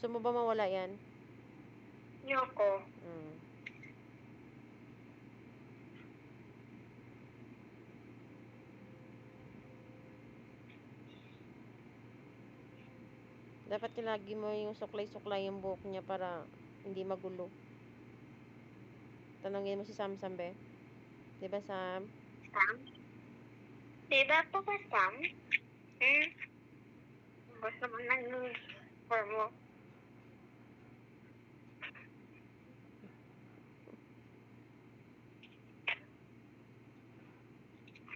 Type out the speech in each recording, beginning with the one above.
Gusto mo ba mawala yan? Yoko. Dapat lagi mo yung suklay-suklay yung buhok niya para hindi magulo. Tanongin mo si Sam Sam, be. Diba, Sam? Sam? Diba po ba, Sam? Gusto mo lang yung for mo.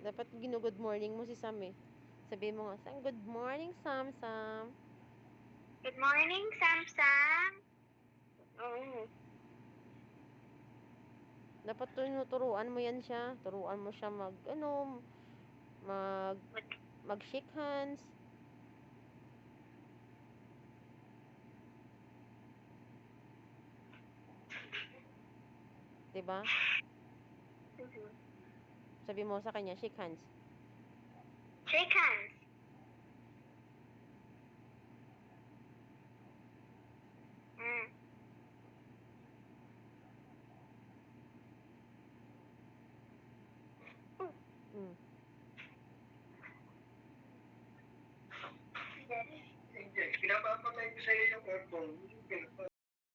Dapat good morning mo si Sam, eh. Sabihin mo nga, Sam, good morning, Sam Sam. Good morning, Sam Sam. Dapat turuan mo yan siya. Turuan mo siya mag shake hands. Diba? Sabi mo sa kanya, shake hands. Shake hands.